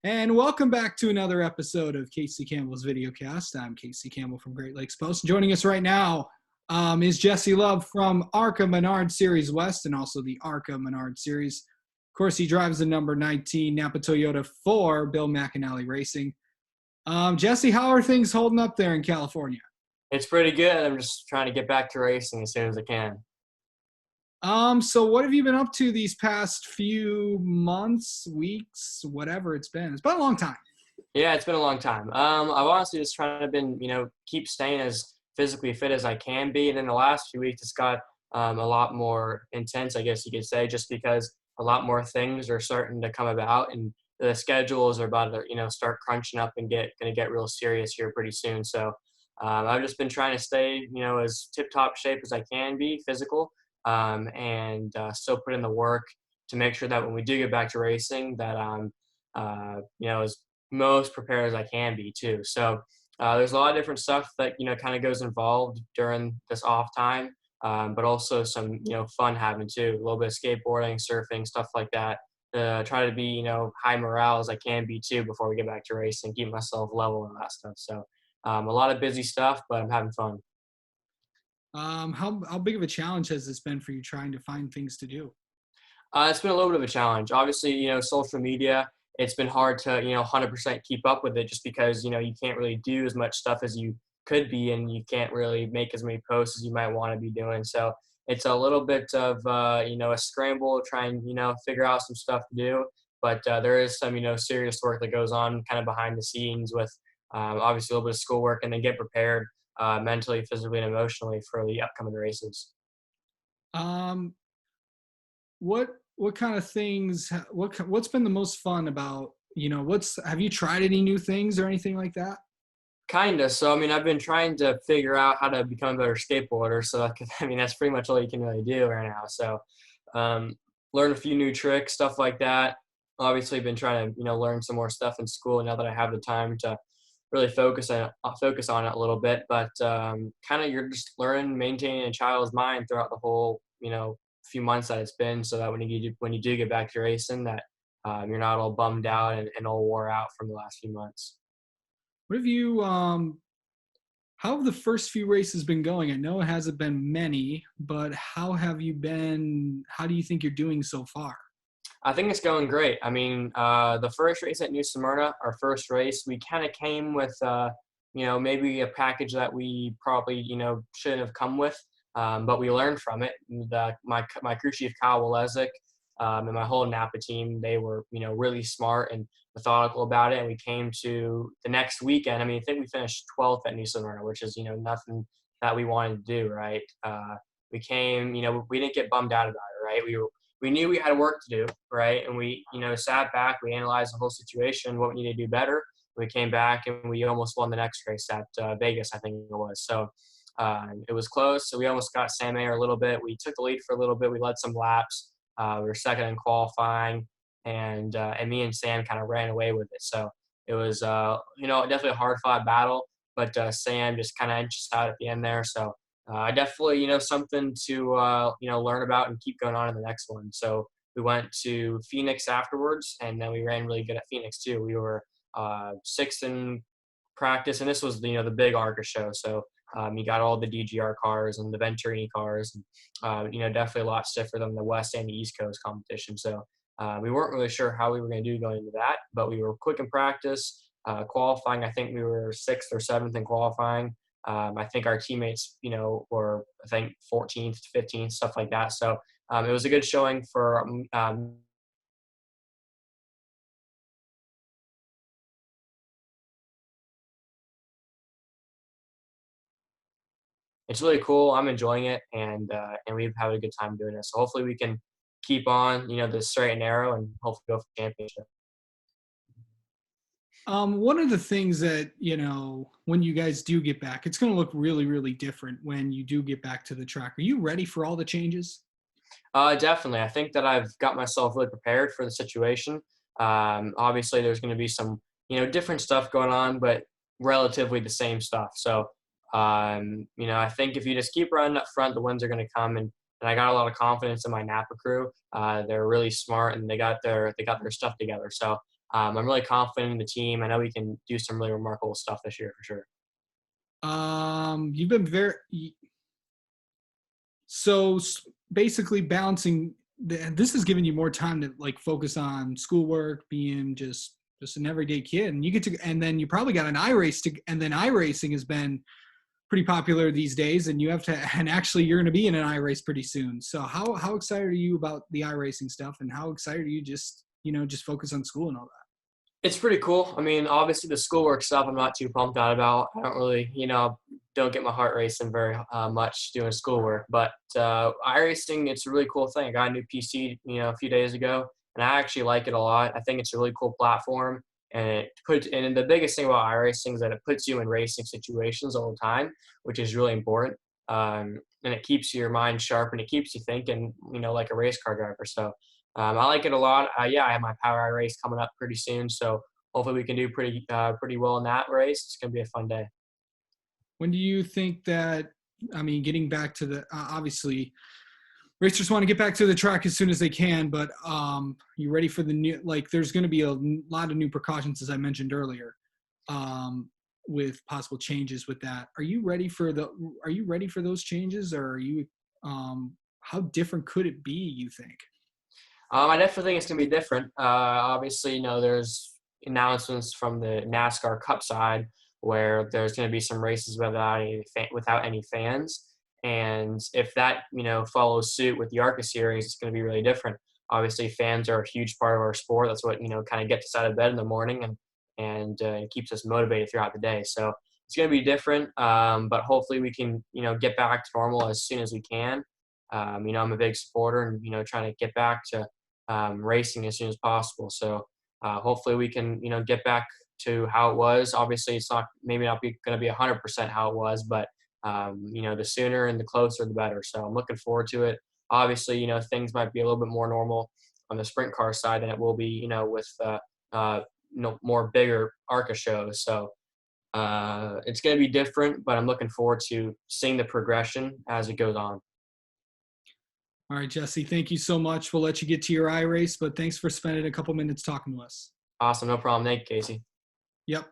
And welcome back to another episode of Casey Campbell's Videocast. I'm Casey Campbell from Great Lakes Post. Joining us right now is Jesse Love from ARCA Menard Series West and also the ARCA Menard Series. Of course, he drives the number 19 Napa Toyota for Bill McAnally Racing. Jesse, how are things holding up there in California? It's pretty good. I'm just trying to get back to racing as soon as I can. So what have you been up to these past few months, weeks, whatever it's been? It's been a long time. Yeah, it's been a long time. I've honestly just trying to keep staying as physically fit as I can be. And in the last few weeks, it's got a lot more intense, I guess you could say, just because a lot more things are starting to come about and the schedules are about to, start crunching up and going to get real serious here pretty soon. So I've just been trying to stay, as tip-top shape as I can be, physical, and still put in the work to make sure that when we do get back to racing that I'm, as most prepared as I can be too. So there's a lot of different stuff that, kind of goes involved during this off time, but also some, fun happening too, a little bit of skateboarding, surfing, stuff like that. Try to be, high morale as I can be too before we get back to racing, keep myself level and that stuff. So a lot of busy stuff, but I'm having fun. How big of a challenge has this been for you trying to find things to do? It's been a little bit of a challenge. Obviously, social media, it's been hard to, 100% keep up with it just because, you can't really do as much stuff as you could be and you can't really make as many posts as you might want to be doing. So it's a little bit of, a scramble, try and, figure out some stuff to do. But there is some, serious work that goes on kind of behind the scenes with obviously a little bit of schoolwork and then get prepared mentally, physically, and emotionally for the upcoming races. Um, what kind of things? What's been the most fun about? Have you tried any new things or anything like that? Kinda. So, I've been trying to figure out how to become a better skateboarder. So, that's pretty much all you can really do right now. So, um, learn a few new tricks, stuff like that. Obviously, been trying to, learn some more stuff in school now that I have the time to really focus on it a little bit. But kind of you're just learning, maintaining a child's mind throughout the whole, few months that it's been, so that when you do get back to racing, that you're not all bummed out and all wore out from the last few months. What have you? How have the first few races been going? I know it hasn't been many, but how have you been? How do you think you're doing so far? I think it's going great. The first race at New Smyrna, our first race, we kind of came with, maybe a package that we probably, shouldn't have come with, but we learned from it. My crew chief, Kyle Walezik, and my whole Napa team, they were, really smart and methodical about it. And we came to the next weekend. I think we finished 12th at New Smyrna, which is, nothing that we wanted to do, right? We came, we didn't get bummed out about it, right? We knew we had work to do, right? And we, sat back, we analyzed the whole situation, what we needed to do better. We came back and we almost won the next race at Vegas, I think it was. So it was close. So we almost got Sam Ayer a little bit. We took the lead for a little bit. We led some laps. We were second in qualifying, and me and Sam kind of ran away with it. So it was, definitely a hard-fought battle, but Sam just kind of edged us out at the end there. So definitely, something to, learn about and keep going on in the next one. So we went to Phoenix afterwards, and then we ran really good at Phoenix too. We were sixth in practice, and this was, the big ARCA show. So you got all the DGR cars and the Venturini cars, and, definitely a lot stiffer than the West and the East Coast competition. So we weren't really sure how we were going to do going into that, but we were quick in practice. Qualifying, I think we were sixth or seventh in qualifying. I think our teammates, were, 14th, 15th, stuff like that. So it was a good showing for it's really cool. I'm enjoying it, and we've had a good time doing it. So hopefully we can keep on, the straight and narrow, and hopefully go for the championship. One of the things that, when you guys do get back, it's going to look really, really different when you do get back to the track. Are you ready for all the changes? Definitely. I think that I've got myself really prepared for the situation. Obviously, there's going to be some, different stuff going on, but relatively the same stuff. So, I think if you just keep running up front, the wins are going to come. And I got a lot of confidence in my Napa crew. They're really smart and they got their stuff together. So I'm really confident in the team. I know we can do some really remarkable stuff this year for sure. You've been very so basically balancing. This has given you more time to like focus on schoolwork, being just an everyday kid, and you get to, and then you probably got an iRace to, and then iRacing has been pretty popular these days, and you have to, and actually you're going to be in an iRace pretty soon. So how excited are you about the iRacing stuff, and how excited are you just just focus on school and all that? It's pretty cool. I mean, obviously the schoolwork stuff I'm not too pumped out about. I don't really, don't get my heart racing very much doing schoolwork. But iRacing, it's a really cool thing. I got a new PC, a few days ago, and I actually like it a lot. I think it's a really cool platform, and the biggest thing about iRacing is that it puts you in racing situations all the time, which is really important. And it keeps your mind sharp and it keeps you thinking, like a race car driver. So I like it a lot. Yeah, I have my Power race coming up pretty soon, so hopefully we can do pretty well in that race. It's gonna be a fun day. When do you think that, I mean, getting back to the, obviously racers want to get back to the track as soon as they can, but you ready for the new, like there's going to be a lot of new precautions, as I mentioned earlier, with possible changes with that. Are you ready for those changes, or are you, how different could it be, you think? I definitely think it's going to be different. Obviously, there's announcements from the NASCAR Cup side where there's going to be some races without any fans. And if that, follows suit with the ARCA series, it's going to be really different. Obviously, fans are a huge part of our sport. That's what, kind of gets us out of bed in the morning and keeps us motivated throughout the day. So it's going to be different, but hopefully we can, get back to normal as soon as we can. I'm a big supporter and, trying to get back to racing as soon as possible. So hopefully we can, get back to how it was. Obviously, it's not maybe not going to be 100% how it was, but the sooner and the closer, the better. So I'm looking forward to it. Obviously, things might be a little bit more normal on the sprint car side than it will be, with more bigger ARCA shows. So it's going to be different, but I'm looking forward to seeing the progression as it goes on. All right, Jesse, thank you so much. We'll let you get to your iRace, but thanks for spending a couple minutes talking to us. Awesome. No problem. Thank you, Casey. Yep.